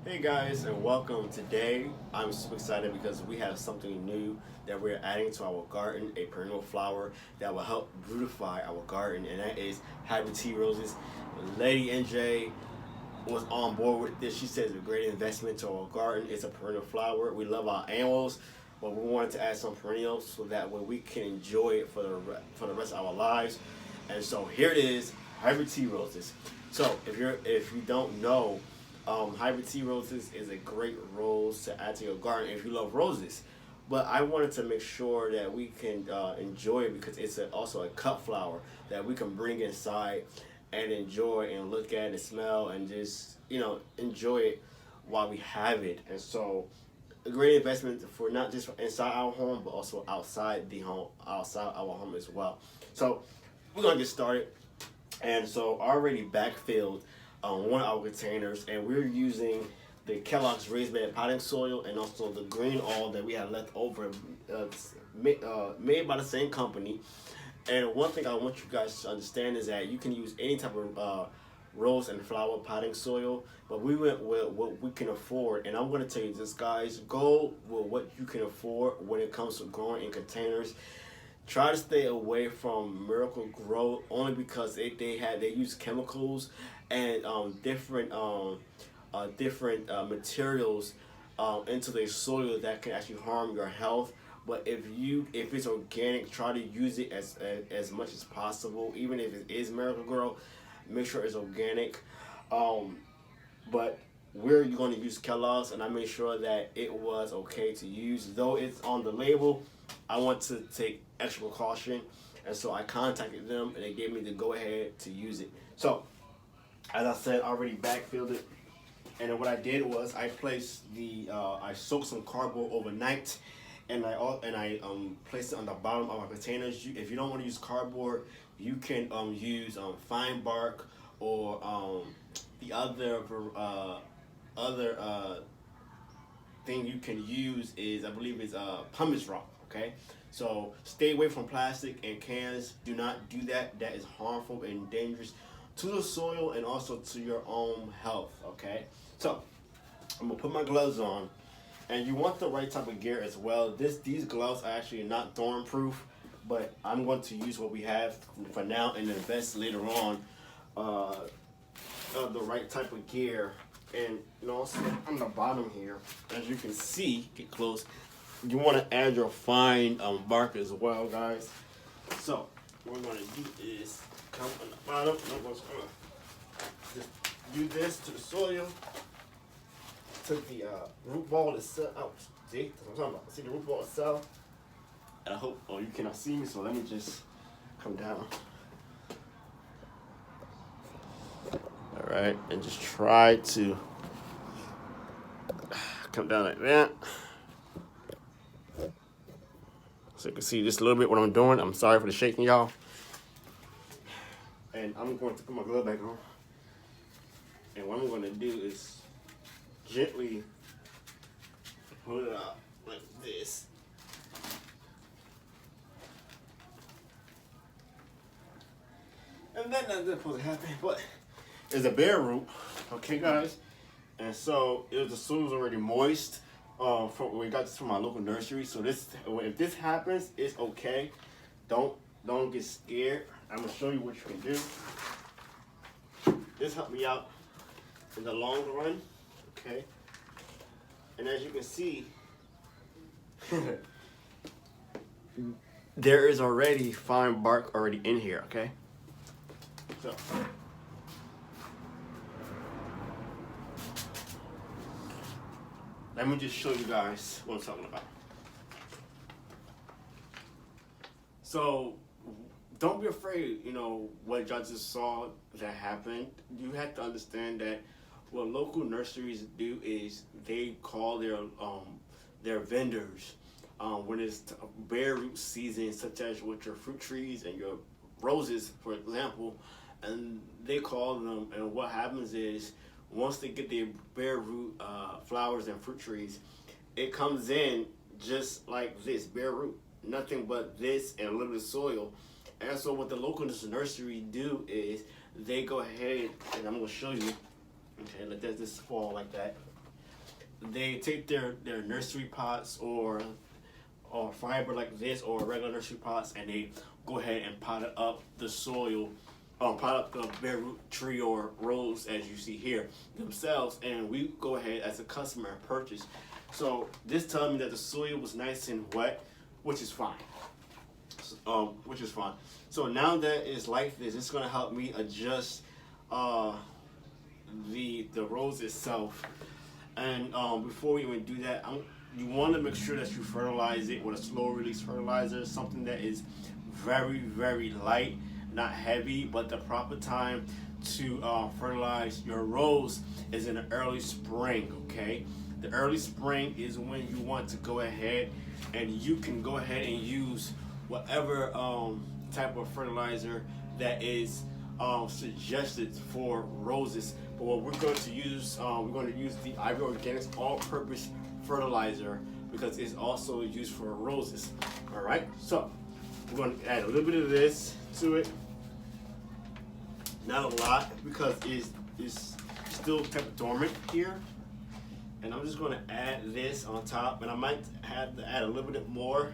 Hey guys, and welcome. Today I'm super excited because we have something new that we're adding to our garden, a perennial flower that will help beautify our garden, and that is hybrid tea roses. Lady NJ was on board with this. She says it's a great investment to our garden. It's a perennial flower. We love our annuals, but we wanted to add some perennials so that way we can enjoy it for the rest of our lives. And so here it is, hybrid tea roses. So if you don't know, hybrid tea roses is a great rose to add to your garden if you love roses. But I wanted to make sure that we can enjoy it because it's also a cut flower that we can bring inside and enjoy and look at and smell and just enjoy it while we have it. And so a great investment for not just inside our home but also outside the home, outside our home as well. So we're gonna get started. And so I already backfilled one of our containers, and we're using the Kellogg's raised bed potting soil and also the green oil that we had left over, made by the same company. And one thing I want you guys to understand is that you can use any type of rose and flower potting soil, but we went with what we can afford. And I'm going to tell you this, guys, go with what you can afford when it comes to growing in containers. Try to stay away from Miracle Grow only because they use chemicals and different materials into their soil that can actually harm your health. But if it's organic, try to use it as much as possible. Even if it is Miracle Grow, make sure it's organic. But we're going to use Kellogg's, and I made sure that it was okay to use. Though it's on the label, I want to take extra precaution, and so I contacted them, and they gave me the go-ahead to use it. So, as I said, I already backfilled it, and then what I did was I placed I soaked some cardboard overnight, and I placed it on the bottom of my containers. If you don't want to use cardboard, you can use fine bark or the other thing you can use is, I believe, is pumice rock. Okay, so stay away from plastic and cans. Do not do that. That is harmful and dangerous to the soil and also to your own health. Okay, so I'm gonna put my gloves on, and you want the right type of gear as well. These gloves are actually not thorn proof, but I'm going to use what we have for now and invest later on the right type of gear. And also on the bottom here, as you can see, get close, you want to add your fine bark as well, guys. So what we're going to do is come on the bottom, and I'm just going to just do this to the soil. Took the root ball itself out. See, that's what I'm talking about. See the root ball itself? And I hope, you cannot see me, so let me just come down. All right, and just try to come down like that. So you can see just a little bit what I'm doing. I'm sorry for the shaking, y'all. And I'm going to put my glove back on. And what I'm going to do is gently pull it out like this. And then nothing's supposed to happen, but it's a bare root, okay, guys? And so the soil was already moist. We got this from my local nursery. So if this happens, it's okay. Don't get scared. I'm gonna show you what you can do. This helped me out in the long run, okay? And as you can see, there is already fine bark already in here, okay? So let me just show you guys what I'm talking about. So don't be afraid, what y'all just saw that happened. You have to understand that what local nurseries do is they call their vendors when it's bare root season, such as with your fruit trees and your roses, for example, and they call them, and what happens is once they get their bare root flowers and fruit trees, it comes in just like this, bare root, nothing but this and a little bit of soil. And so what the local nursery do is they go ahead, and I'm going to show you, okay, let this fall like that. they take their nursery pots or fiber like this or regular nursery pots, and they go ahead and pot up the soil, pot up the bare root tree or rose as you see here themselves, and we go ahead as a customer and purchase. So this tells me that the soil was nice and wet, which is fine. Which is fine. So now that it's like this, it's gonna help me adjust the rose itself. And before we even do that, you want to make sure that you fertilize it with a slow release fertilizer, something that is very, very light, not heavy. But the proper time to fertilize your rose is in the early spring. Okay, the early spring is when you want to go ahead, and you can go ahead and use whatever type of fertilizer that is suggested for roses. But what we're going to use the Ivy Organics all-purpose fertilizer because it's also used for roses. All right, so we're going to add a little bit of this to it, not a lot because it's still kept dormant here. And I'm just going to add this on top, and I might have to add a little bit more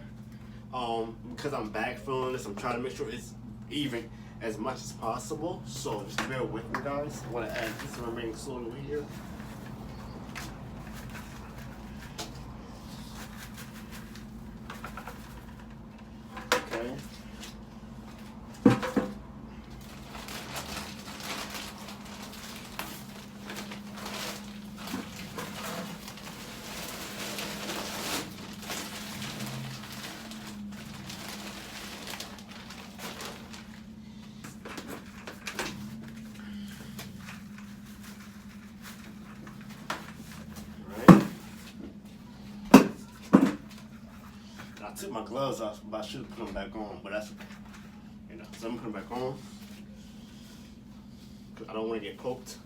because I'm backfilling this. I'm trying to make sure it's even as much as possible. So just bear with me, guys. I want to add this remaining soil over here. Okay. I took my gloves off, but I should have put them back on, but that's okay. So I'm gonna put them back on because I don't want to get poked.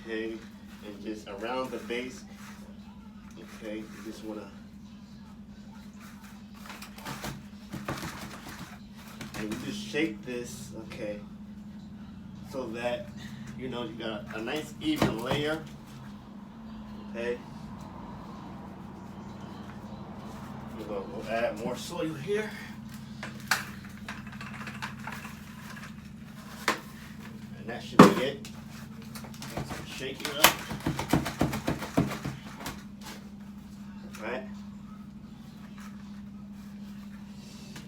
Okay, and just around the base. Okay, you just wanna, and you just shake this, okay, so that you got a nice even layer. Okay, we'll add more soil here. And that should be it. Shake it up. Right?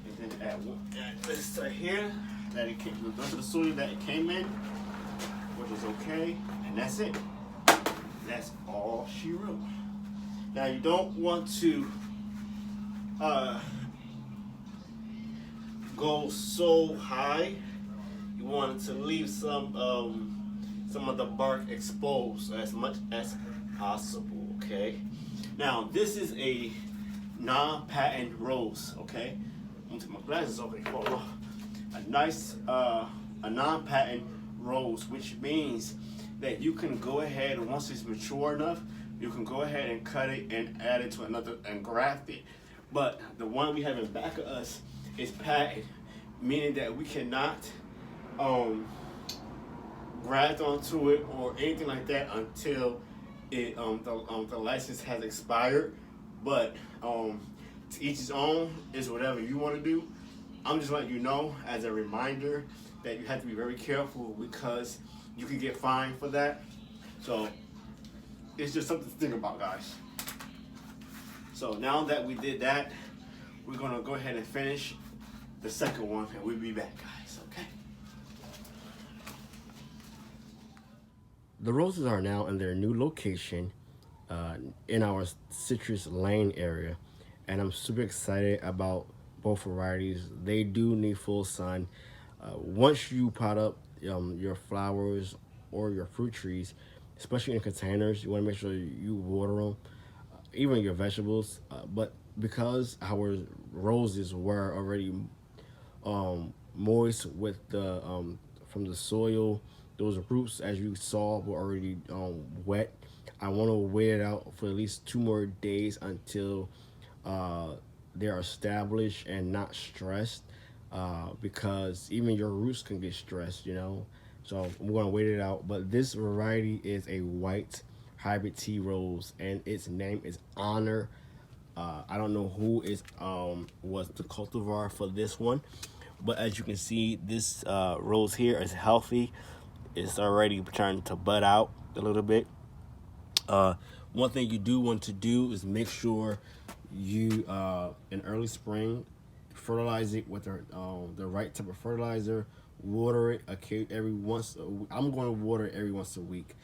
And then add this right here. That it came, the rest of the soil that it came in, which is okay. And that's it. That's all she wrote. Now you don't want to go so high. You want to leave some of the bark exposed as much as possible. Okay. Now this is a non-patent rose. Okay. I'm gonna take my glasses off and fall off. A nice a non-patent rose, which means that you can go ahead and once it's mature enough, you can go ahead and cut it and add it to another and graft it. But the one we have in back of us is patent, meaning that we cannot graft onto it or anything like that until it the license has expired. But to each his own is whatever you want to do. I'm just letting you know as a reminder that you have to be very careful because you can get fined for that. So it's just something to think about, guys. So now that we did that, we're gonna go ahead and finish the second one and we'll be back, guys, okay? The roses are now in their new location in our Citrus Lane area. And I'm super excited about both varieties. They do need full sun. Once you pot up your flowers or your fruit trees, especially in containers, you want to make sure you water them, even your vegetables. But because our roses were already moist with the from the soil, those roots, as you saw, were already wet. I want to wait it out for at least 2 more days until they're established and not stressed, because even your roots can get stressed, So I'm gonna wait it out. But this variety is a white hybrid tea rose, and its name is Honor. I don't know who is was the cultivar for this one, but as you can see, this rose here is healthy. It's already trying to bud out a little bit. One thing you do want to do is make sure you in early spring fertilize it with the right type of fertilizer. Water it every once. I'm going to water it every once a week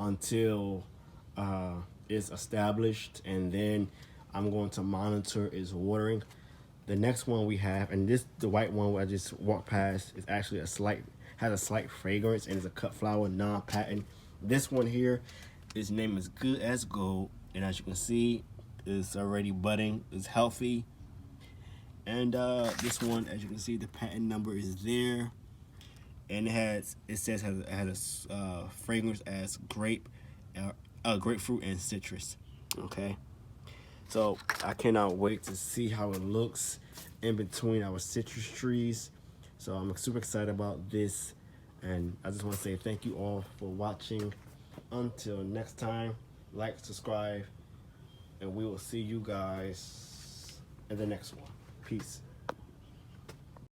until it's established, and then I'm going to monitor its watering. The next one we have, and the white one I just walked past, is actually has a slight fragrance and is a cut flower, non-patent. This one here, its name is Good as Gold, and as you can see, it's already budding. It's healthy, and this one, as you can see, the patent number is there, and it says it has a fragrance as grapefruit and citrus. Okay. So I cannot wait to see how it looks in between our citrus trees. So I'm super excited about this. And I just want to say thank you all for watching. Until next time, like, subscribe, and we will see you guys in the next one. Peace.